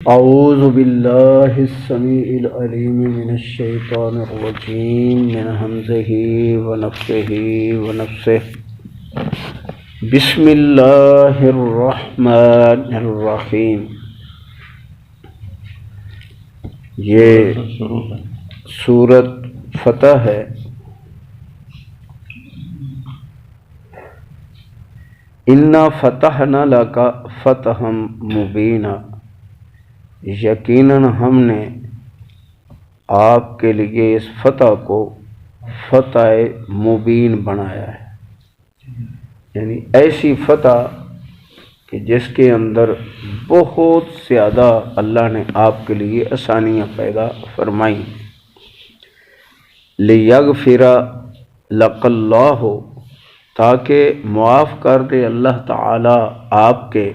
اعوذ باللہ السمیع العلیم من الشیطان الرجیم من ہمزہ ونفثہ ونفثہ بسم اللہ الرحمن الرحیم۔ یہ سورۃ فتح ہے۔ انا فتحنا لک فتحا مبینا، یقیناً ہم نے آپ کے لیے اس فتح کو فتح مبین بنایا ہے، یعنی ایسی فتح کہ جس کے اندر بہت زیادہ اللہ نے آپ کے لیے آسانیاں پیدا فرمائیں۔ لیغفر لک اللہ، تاکہ معاف کر دے اللہ تعالی آپ کے،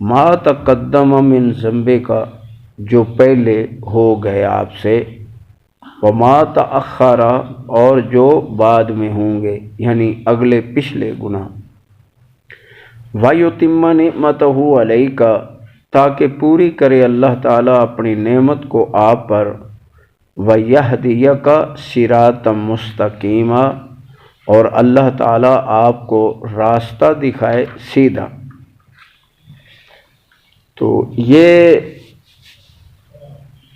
ما تقدم من ذنبے کا، جو پہلے ہو گئے آپ سے، وما تأخر، اور جو بعد میں ہوں گے، یعنی اگلے پچھلے گناہ۔ وَيُتِمَّ نِعْمَتَهُ عَلَيْكَ، تاکہ پوری کرے اللہ تعالیٰ اپنی نعمت کو آپ پر، وَيَهْدِيَكَ صِرَاطًا مُسْتَقِيمًا، اور اللہ تعالیٰ آپ کو راستہ دکھائے سیدھا۔ تو یہ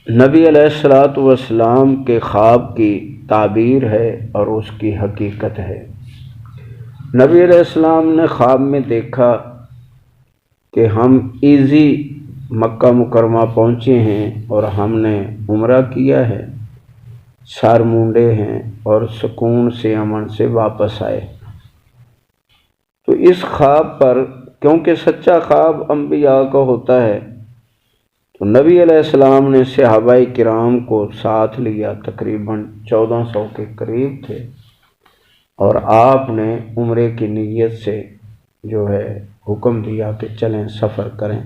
نبی علیہ الصلوۃ والسلام کے خواب کی تعبیر ہے اور اس کی حقیقت ہے۔ نبی علیہ السلام نے خواب میں دیکھا کہ ہم ایزی مکہ مکرمہ پہنچے ہیں اور ہم نے عمرہ کیا ہے، سر مونڈے ہیں اور سکون سے امن سے واپس آئے۔ تو اس خواب پر، کیونکہ سچا خواب انبیاء کا ہوتا ہے، تو نبی علیہ السلام نے صحابہ کرام کو ساتھ لیا، تقریباً 1400 کے قریب تھے، اور آپ نے عمرے کی نیت سے جو ہے حکم دیا کہ چلیں سفر کریں۔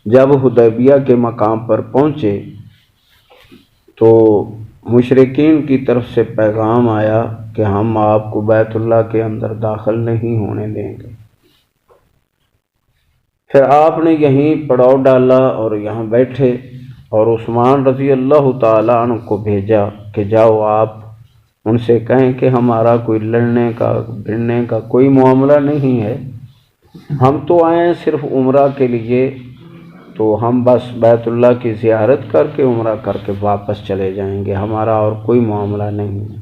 جب حدیبیہ کے مقام پر پہنچے تو مشرکین کی طرف سے پیغام آیا کہ ہم آپ کو بیت اللہ کے اندر داخل نہیں ہونے دیں گے۔ پھر آپ نے یہیں پڑاؤ ڈالا اور یہاں بیٹھے، اور عثمان رضی اللہ تعالیٰ عنہ کو بھیجا کہ جاؤ آپ ان سے کہیں کہ ہمارا کوئی لڑنے کا بھڑنے کا کوئی معاملہ نہیں ہے، ہم تو آئے ہیں صرف عمرہ کے لیے، تو ہم بس بیت اللہ کی زیارت کر کے عمرہ کر کے واپس چلے جائیں گے، ہمارا اور کوئی معاملہ نہیں ہے۔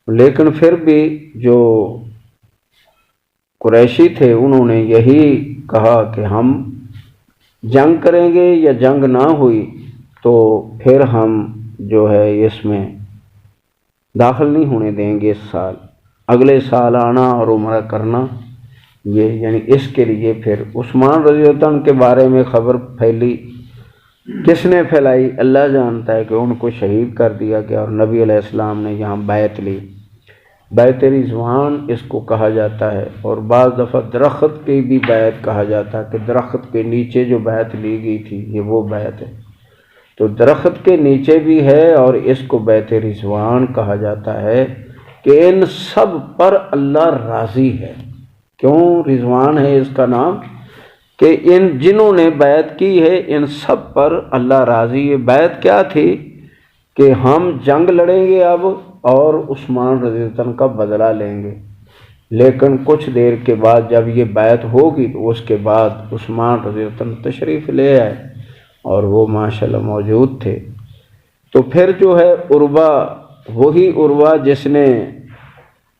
لیکن پھر بھی جو قریشی تھے انہوں نے یہی کہا کہ ہم جنگ کریں گے، یا جنگ نہ ہوئی تو پھر ہم جو ہے اس میں داخل نہیں ہونے دیں گے، اس سال اگلے سال آنا اور عمرہ کرنا۔ یہ یعنی اس کے لیے پھر عثمان رضی اللہ عنہ کے بارے میں خبر پھیلی، کس نے پھیلائی اللہ جانتا ہے، کہ ان کو شہید کر دیا گیا، اور نبی علیہ السلام نے یہاں بیعت لی۔ بیعت رضوان اس کو کہا جاتا ہے، اور بعض دفعہ درخت کی بھی بیعت کہا جاتا ہے، کہ درخت کے نیچے جو بیعت لی گئی تھی یہ وہ بیعت ہے۔ تو درخت کے نیچے بھی ہے، اور اس کو بیعت رضوان کہا جاتا ہے، کہ ان سب پر اللہ راضی ہے۔ کیوں رضوان ہے اس کا نام؟ کہ ان جنہوں نے بیعت کی ہے ان سب پر اللہ راضی ہے۔ بیعت کیا تھی؟ کہ ہم جنگ لڑیں گے اب، اور عثمان رضی اللہ عنہ کا بدلہ لیں گے۔ لیکن کچھ دیر کے بعد جب یہ بیعت ہوگی تو اس کے بعد عثمان رضی اللہ عنہ تشریف لے آئے، اور وہ ماشاءاللہ موجود تھے۔ تو پھر جو ہے عروہ، وہی عروہ جس نے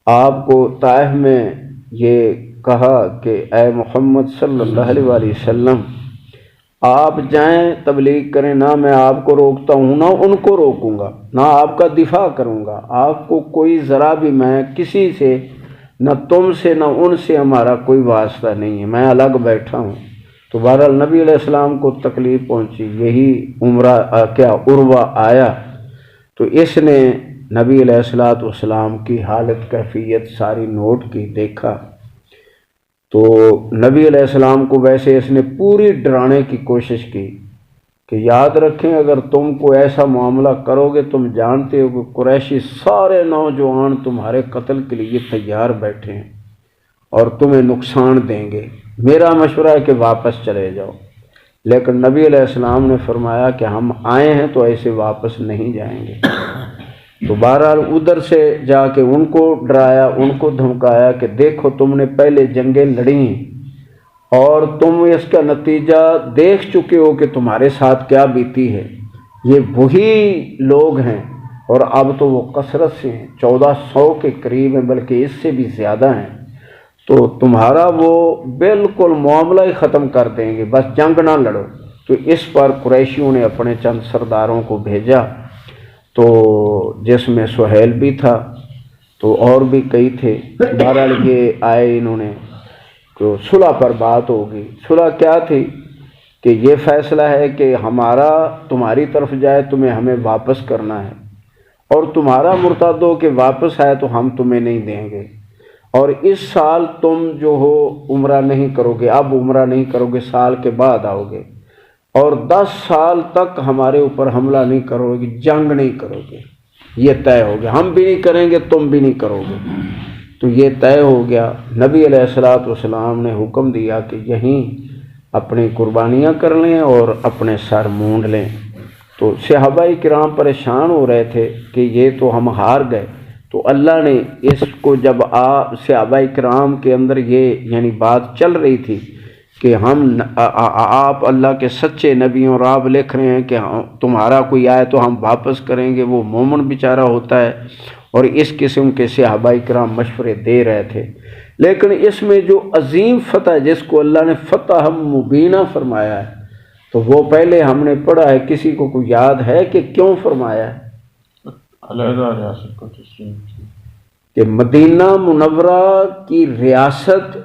آپ کو طائف میں یہ کہا کہ اے محمد صلی اللہ علیہ وآلہ وسلم آپ جائیں تبلیغ کریں، نہ میں آپ کو روکتا ہوں نہ ان کو روکوں گا، نہ آپ کا دفاع کروں گا، آپ کو کوئی ذرا بھی، میں کسی سے، نہ تم سے نہ ان سے ہمارا کوئی واسطہ نہیں ہے، میں الگ بیٹھا ہوں۔ تو بہرحال نبی علیہ السلام کو تکلیف پہنچی، یہی عروہ آیا، تو اس نے نبی علیہ السلام کی حالت کیفیت ساری نوٹ کی، دیکھا تو نبی علیہ السلام کو ویسے اس نے پوری ڈرانے کی کوشش کی کہ یاد رکھیں اگر تم کو ایسا معاملہ کرو گے، تم جانتے ہو کہ قریشی سارے نوجوان تمہارے قتل کے لیے تیار بیٹھے ہیں اور تمہیں نقصان دیں گے، میرا مشورہ ہے کہ واپس چلے جاؤ، لیکن نبی علیہ السلام نے فرمایا کہ ہم آئے ہیں تو ایسے واپس نہیں جائیں گے۔ تو بہرحال ادھر سے جا کے ان کو ڈرایا، ان کو دھمکایا کہ دیکھو تم نے پہلے جنگیں لڑی اور تم اس کا نتیجہ دیکھ چکے ہو کہ تمہارے ساتھ کیا بیتی ہے، یہ وہی لوگ ہیں اور اب تو وہ کثرت سے ہیں، 1400 کے قریب ہیں، بلکہ اس سے بھی زیادہ ہیں، تو تمہارا وہ بالکل معاملہ ہی ختم کر دیں گے، بس جنگ نہ لڑو۔ تو اس پر قریشیوں نے اپنے چند سرداروں کو بھیجا، تو جس میں سہیل بھی تھا، تو اور بھی کئی تھے۔ بہرحال یہ آئے، انہوں نے تو صلح پر بات ہوگی۔ صلح کیا تھی کہ یہ فیصلہ ہے کہ ہمارا تمہاری طرف جائے، تمہیں ہمیں واپس کرنا ہے، اور تمہارا مرتد ہو کہ واپس آئے تو ہم تمہیں نہیں دیں گے، اور اس سال تم جو ہو عمرہ نہیں کرو گے، اب عمرہ نہیں کرو گے، سال کے بعد آؤ گے، اور 10 سال تک ہمارے اوپر حملہ نہیں کرو گے، جنگ نہیں کرو گے، یہ طے ہو گیا، ہم بھی نہیں کریں گے، تم بھی نہیں کرو گے۔ تو یہ طے ہو گیا۔ نبی علیہ السلام نے حکم دیا کہ یہیں اپنی قربانیاں کر لیں اور اپنے سر مونڈ لیں۔ تو صحابہ کرام پریشان ہو رہے تھے کہ یہ تو ہم ہار گئے، تو اللہ نے اس کو جب صحابہ کرام کے اندر یہ یعنی بات چل رہی تھی کہ آپ اللہ کے سچے نبی اور آپ لکھ رہے ہیں کہ تمہارا کوئی آئے تو ہم واپس کریں گے، وہ مومن بیچارہ ہوتا ہے، اور اس قسم کے صحابہ کرام مشورے دے رہے تھے۔ لیکن اس میں جو عظیم فتح جس کو اللہ نے فتح مبینہ فرمایا ہے، تو وہ پہلے ہم نے پڑھا ہے، کسی کو کوئی یاد ہے کہ کیوں فرمایا ہے؟ علیحدہ ریاست کو تسلیم کہ مدینہ منورہ کی ریاست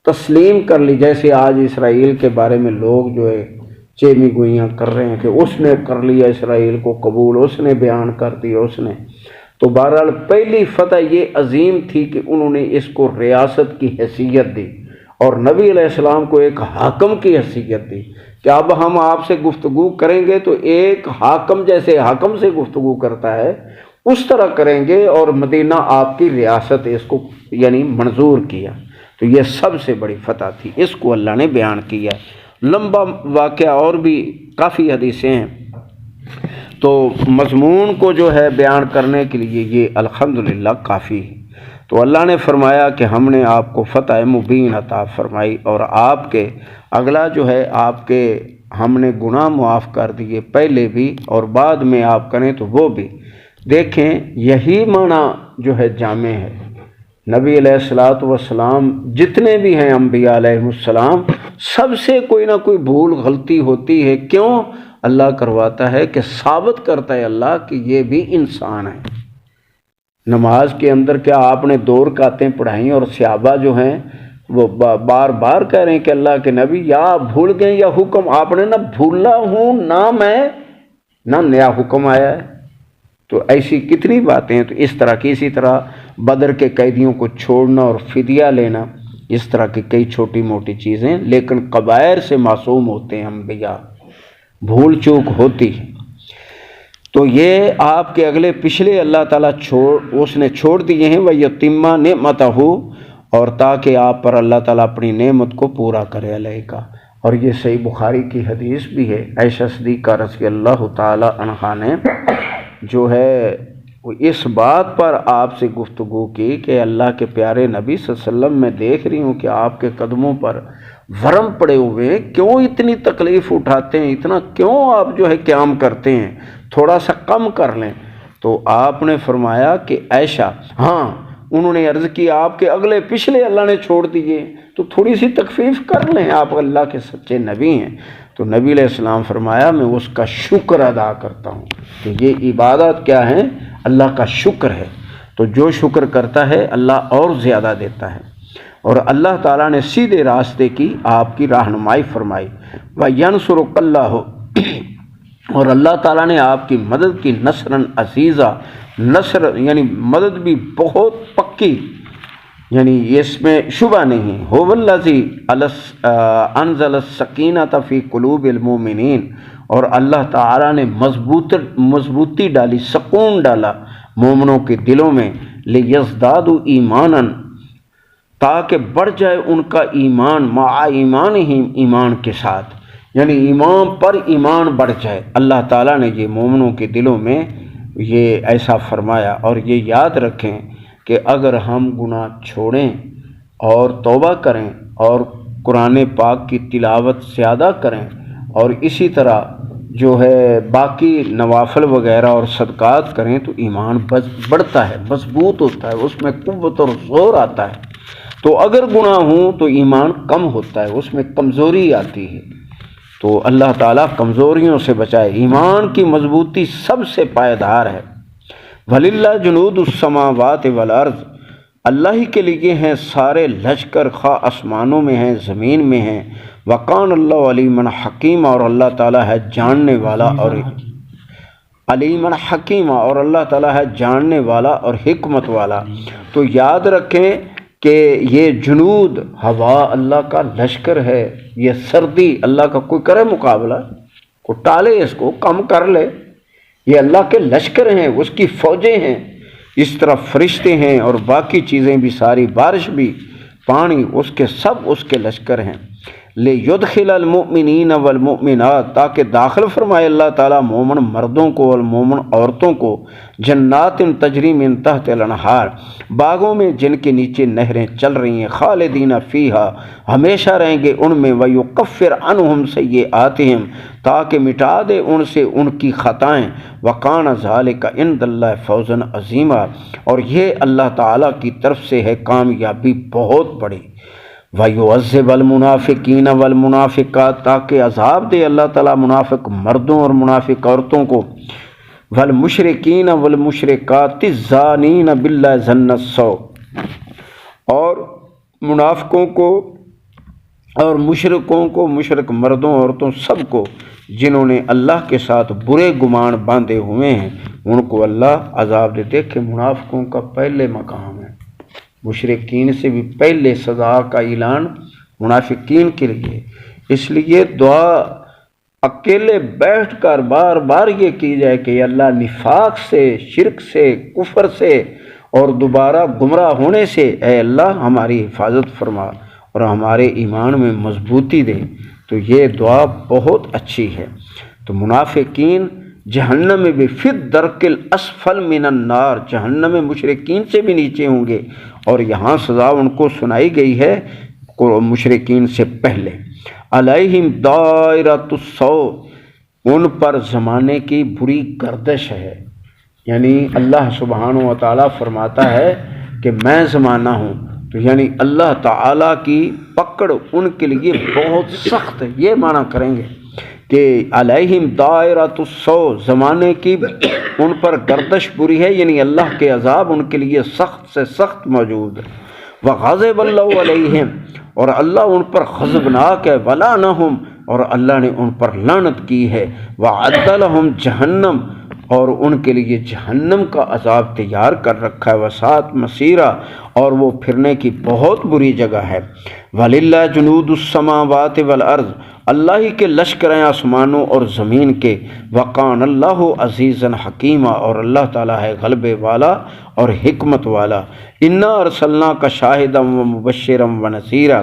تسلیم کر لی، جیسے آج اسرائیل کے بارے میں لوگ جو ہے چیمی گوئیاں کر رہے ہیں کہ اس نے کر لیا اسرائیل کو قبول، اس نے بیان کر دیا اس نے۔ تو بہرحال پہلی فتح یہ عظیم تھی کہ انہوں نے اس کو ریاست کی حیثیت دی، اور نبی علیہ السلام کو ایک حاکم کی حیثیت دی کہ اب ہم آپ سے گفتگو کریں گے تو ایک حاکم جیسے حاکم سے گفتگو کرتا ہے اس طرح کریں گے، اور مدینہ آپ کی ریاست اس کو یعنی منظور کیا۔ تو یہ سب سے بڑی فتح تھی، اس کو اللہ نے بیان کیا۔ لمبا واقعہ اور بھی کافی حدیثیں ہیں، تو مضمون کو جو ہے بیان کرنے کے لیے یہ الحمدللہ کافی ہے۔ تو اللہ نے فرمایا کہ ہم نے آپ کو فتح مبین عطا فرمائی، اور آپ کے اگلا جو ہے آپ کے ہم نے گناہ معاف کر دیے، پہلے بھی اور بعد میں آپ کریں تو وہ بھی۔ دیکھیں یہی معنی جو ہے جامع ہے۔ نبی علیہ السلام جتنے بھی ہیں انبیاء علیہ السلام، سب سے کوئی نہ کوئی بھول غلطی ہوتی ہے، کیوں؟ اللہ کرواتا ہے کہ ثابت کرتا ہے اللہ کہ یہ بھی انسان ہے۔ نماز کے اندر کیا آپ نے 2 رکعتیں پڑھائیں اور صحابہ جو ہیں وہ بار بار کہہ رہے ہیں کہ اللہ کے نبی یا بھول گئے یا حکم، آپ نے نہ بھولا ہوں نہ نیا حکم آیا ہے۔ تو ایسی کتنی باتیں ہیں۔ تو اس طرح کی، اسی طرح بدر کے قیدیوں کو چھوڑنا اور فدیہ لینا، اس طرح کی کئی چھوٹی موٹی چیزیں، لیکن کبائر سے معصوم ہوتے ہیں انبیاء، بھول چوک ہوتی ہے۔ تو یہ آپ کے اگلے پچھلے اللہ تعالیٰ اس نے چھوڑ دیے ہیں، وَيَتِمَّ نِعْمَتَهُ، اور تاکہ آپ پر اللہ تعالیٰ اپنی نعمت کو پورا کرے علیہ کا۔ اور یہ صحیح بخاری کی حدیث بھی ہے، عائشہ صدیقہ رضی اللہ تعالیٰ عنہا نے جو ہے اس بات پر آپ سے گفتگو کی کہ اللہ کے پیارے نبی صلی اللہ علیہ وسلم میں دیکھ رہی ہوں کہ آپ کے قدموں پر ورم پڑے ہوئے ہیں، کیوں اتنی تکلیف اٹھاتے ہیں، اتنا کیوں آپ جو ہے قیام کرتے ہیں، تھوڑا سا کم کر لیں۔ تو آپ نے فرمایا کہ عائشہ، ہاں انہوں نے عرض کی آپ کے اگلے پچھلے اللہ نے چھوڑ دیے، تو تھوڑی سی تخفیف کر لیں، آپ اللہ کے سچے نبی ہیں۔ تو نبی علیہ السلام فرمایا میں اس کا شکر ادا کرتا ہوں کہ یہ عبادت کیا ہے، اللہ کا شکر ہے۔ تو جو شکر کرتا ہے اللہ اور زیادہ دیتا ہے، اور اللہ تعالیٰ نے سیدھے راستے کی آپ کی رہنمائی فرمائی۔ وَيَنْصُرُكَ اللَّهُ، اور اللہ تعالیٰ نے آپ کی مدد کی، نصرًا عزیزا، نصر یعنی مدد بھی بہت پکی، یعنی اس میں شبہ نہیں۔ هُوَ الَّذِي أَنزَلَ السَّكِينَةَ فِي قُلُوبِ الْمُؤْمِنِينَ، اور اللہ تعالیٰ نے مضبوطی ڈالی، سکون ڈالا مومنوں کے دلوں میں، لِيَزْدَادُوا ایمانًا، تاکہ بڑھ جائے ان کا ایمان مع ایمانہم، ایمان کے ساتھ، یعنی ایمان پر ایمان بڑھ جائے۔ اللہ تعالیٰ نے یہ مومنوں کے دلوں میں یہ ایسا فرمایا۔ اور یہ یاد رکھیں کہ اگر ہم گناہ چھوڑیں اور توبہ کریں اور قرآن پاک کی تلاوت زیادہ کریں اور اسی طرح جو ہے باقی نوافل وغیرہ اور صدقات کریں تو ایمان بڑھتا ہے، مضبوط ہوتا ہے، اس میں قوت اور زور آتا ہے۔ تو اگر گناہ ہوں تو ایمان کم ہوتا ہے، اس میں کمزوری آتی ہے۔ تو اللہ تعالیٰ کمزوریوں سے بچائے۔ ایمان کی مضبوطی سب سے پائیدار ہے۔ وَلِلَّهِ جُنُودُ السَّمَاوَاتِ وَالْأَرْضِ، اللہ ہی کے لیے ہیں سارے لشکر، خواہ آسمانوں میں ہیں زمین میں ہیں۔ وَقَانَ اللَّهُ عَلِيمًا حَكِيمًا، اور اللہ تعالیٰ ہے جاننے والا اور علیمًا حکیمہ، اور اللہ تعالیٰ ہے جاننے والا اور حکمت والا۔ تو یاد رکھیں کہ یہ جنود ہوا اللہ کا لشکر ہے، یہ سردی اللہ کا، کوئی کرے مقابلہ، کوئی ٹالے اس کو، کم کر لے، یہ اللہ کے لشکر ہیں، اس کی فوجیں ہیں۔ اس طرح فرشتے ہیں اور باقی چیزیں بھی ساری، بارش بھی، پانی، اس کے سب اس کے لشکر ہیں۔ لِيُدْخِلَ الْمُؤْمِنِينَ وَالْمُؤْمِنَاتِ، تاکہ داخل فرمائے اللہ تعالیٰ مومن مردوں کو اور مومن عورتوں کو، جنات تجری من تحت الانہار، باغوں میں جن کے نیچے نہریں چل رہی ہیں، خالدین فیہا، ہمیشہ رہیں گے ان میں، وَيُكَفِّرْ عَنْهُمْ سَيِّئَاتِهِمْ، تاکہ مٹا دے ان سے ان کی خطائیں، وَكَانَ ذَلِكَ عِندَ اللَّهِ فَوْزًا عَظِيمًا، اور یہ اللہ تعالیٰ کی طرف سے ہے کامیابی بہت بڑی۔ وَيُعَذِّبَ الْمُنَافِقِينَ وَالْمُنَافِقَاتِ، تاکہ عذاب دے اللہ تعالیٰ منافق مردوں اور منافق عورتوں کو، وَالْمُشْرِكِينَ وَالْمُشْرِكَاتِ الظَّانِينَ بِاللَّهِ ظَنَّ السَّوْءِ، اور منافقوں کو اور مشرکوں کو، مشرک مردوں عورتوں سب کو جنہوں نے اللہ کے ساتھ برے گمان باندھے ہوئے ہیں، ان کو اللہ عذاب دے۔ دیکھیں منافقوں کا پہلے مقام ہے، مشرکین سے بھی پہلے سزا کا اعلان منافقین کے لیے۔ اس لیے دعا اکیلے بیٹھ کر بار بار یہ کی جائے کہ اللہ نفاق سے، شرک سے، کفر سے اور دوبارہ گمراہ ہونے سے اے اللہ ہماری حفاظت فرما اور ہمارے ایمان میں مضبوطی دے، تو یہ دعا بہت اچھی ہے۔ تو منافقین جہنم میں بھی فی الدرک الاسفل من النار، جہنم میں مشرکین سے بھی نیچے ہوں گے، اور یہاں سزا ان کو سنائی گئی ہے مشرکین سے پہلے۔ علیہم دائرۃ السوء، ان پر زمانے کی بری گردش ہے، یعنی اللہ سبحانہ و تعالیٰ فرماتا ہے کہ میں زمانہ ہوں، تو یعنی اللہ تعالیٰ کی پکڑ ان کے لیے بہت سخت ہے، یہ معنی کریں گے کہ علیہم دائرۃ السوء، زمانے کی ان پر گردش بری ہے، یعنی اللہ کے عذاب ان کے لیے سخت سے سخت موجود ہے۔ وغضب اللہ علیہم، اور اللہ ان پر غضبناک ہے، ولعنہم، اور اللہ نے ان پر لعنت کی ہے، وعد لہم جہنم، اور ان کے لیے جہنم کا عذاب تیار کر رکھا ہے، وساءت مصیرا، اور وہ پھرنے کی بہت بری جگہ ہے۔ وَلِلَّهِ جُنُودُ السَّمَاوَاتِ وَالْأَرْضِ، اللہ ہی کے لشکر ہیں آسمانوں اور زمین کے۔ وَقَانَ اللَّهُ عَزِيزًا حَكِيمًا، اور اللہ تعالیٰ ہے غلبے والا اور حکمت والا۔ اِنَّا أَرْسَلْنَاكَ شَاهِدًا وَمُبَشِّرًا وَنَذِيرًا،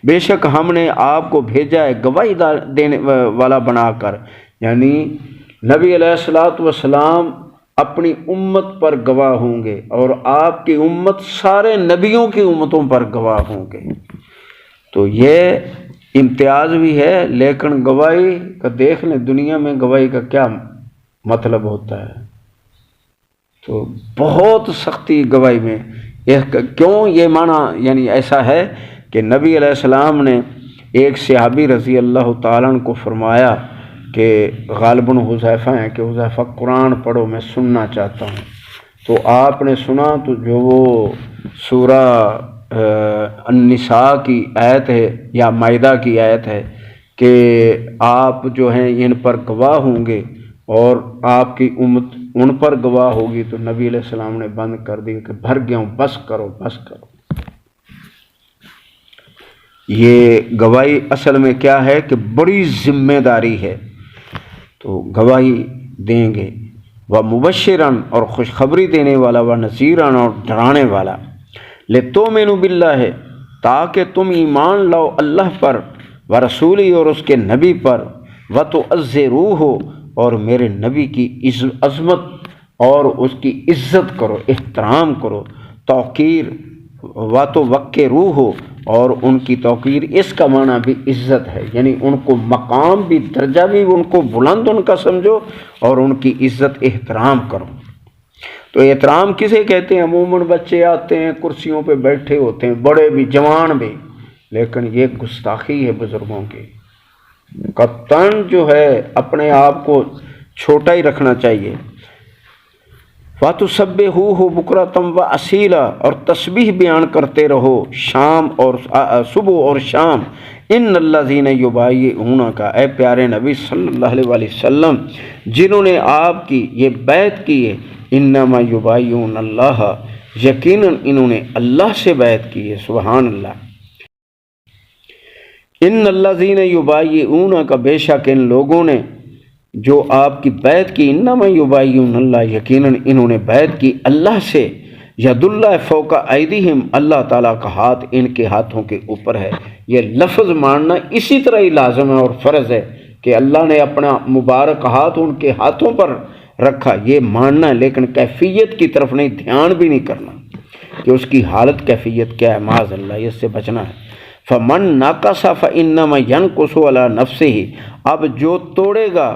بے شک ہم نے آپ کو بھیجا ہے گواہی دینے والا بنا کر، یعنی نبی علیہ الصلوۃ والسلام اپنی امت پر گواہ ہوں گے، اور آپ کی امت سارے نبیوں کی امتوں پر گواہ ہوں گے۔ تو یہ امتیاز بھی ہے، لیکن گواہی کا دیکھ لیں دنیا میں گواہی کا کیا مطلب ہوتا ہے، تو بہت سختی گواہی میں۔ کیوں یہ معنی یعنی ایسا ہے کہ نبی علیہ السلام نے ایک صحابی رضی اللہ تعالیٰ عنہ کو فرمایا کہ غالباً حذیفہ ہیں کہ حذیفہ قرآن پڑھو، میں سننا چاہتا ہوں۔ تو آپ نے سنا، تو جو وہ سورہ النساء کی آیت ہے یا مائدہ کی آیت ہے کہ آپ جو ہیں ان پر گواہ ہوں گے اور آپ کی امت ان پر گواہ ہوگی، تو نبی علیہ السلام نے بند کر دی کہ بھر گیا ہوں، بس کرو بس کرو۔ یہ گواہی اصل میں کیا ہے کہ بڑی ذمہ داری ہے، تو گواہی دیں گے۔ وَمُبَشِّرًا، اور خوشخبری دینے والا، وَنَذِيرًا، اور ڈرانے والا۔ لِتُؤْمِنُوا بِاللَّهِ، تاکہ تم ایمان لاؤ اللہ پر و رسولی اور اس کے نبی پر، و تعزروہ اور میرے نبی کی عظمت اور اس کی عزت کرو، احترام کرو، توقیر، و توقروہ اور ان کی توقیر، اس کا معنی بھی عزت ہے، یعنی ان کو مقام بھی، درجہ بھی ان کو بلند ان کا سمجھو اور ان کی عزت احترام کرو۔ تو احترام کسے کہتے ہیں؟ عموماً بچے آتے ہیں کرسیوں پہ بیٹھے ہوتے ہیں، بڑے بھی جوان بھی، لیکن یہ گستاخی ہے بزرگوں کی۔ قطعاً جو ہے اپنے آپ کو چھوٹا ہی رکھنا چاہیے۔ وَتُسَبِّحُوهُ بُكْرَةً وَأَصِيلًا اور تسبیح بیان کرتے رہو شام اور صبح اور شام۔ ان الذین یبایعونک، اے پیارے نبی صلی اللہ علیہ وآلہ وسلم، جنہوں نے آپ کی یہ بیعت کی ہے، انما یبایعون اللہ، یقیناً انہوں نے اللہ سے بیعت کی ہے۔ سبحان اللہ۔ ان الذین یبایعونک، بے شک ان لوگوں نے جو آپ کی بیعت کی، انما یبایعون اللہ، یقیناً انہوں نے بیعت کی اللہ سے۔ ید اللہ فوق ایدیہم، اللہ تعالیٰ کا ہاتھ ان کے ہاتھوں کے اوپر ہے۔ یہ لفظ ماننا اسی طرح ہی لازم ہے اور فرض ہے کہ اللہ نے اپنا مبارک ہاتھ ان کے ہاتھوں پر رکھا، یہ ماننا ہے، لیکن کیفیت کی طرف نہیں، دھیان بھی نہیں کرنا کہ اس کی حالت کیفیت کیا ہے، معاذ اللہ، اس سے بچنا ہے۔ فمن نقص فانما ينقص على نفسه، اب جو توڑے گا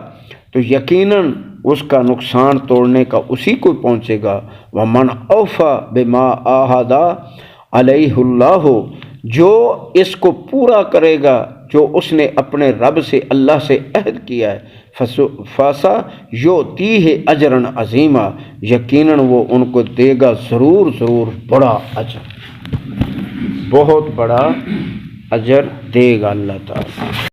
تو یقیناً اس کا نقصان توڑنے کا اسی کو پہنچے گا۔ ومن اوفى بما عاہد علیہ اللہ، جو اس کو پورا کرے گا جو اس نے اپنے رب سے، اللہ سے عہد کیا ہے، فاسا یؤتیہ اجرا عظیما، یقیناً وہ ان کو دے گا ضرور بڑا اجر، بہت بڑا اجر دے گا اللہ تعالیٰ۔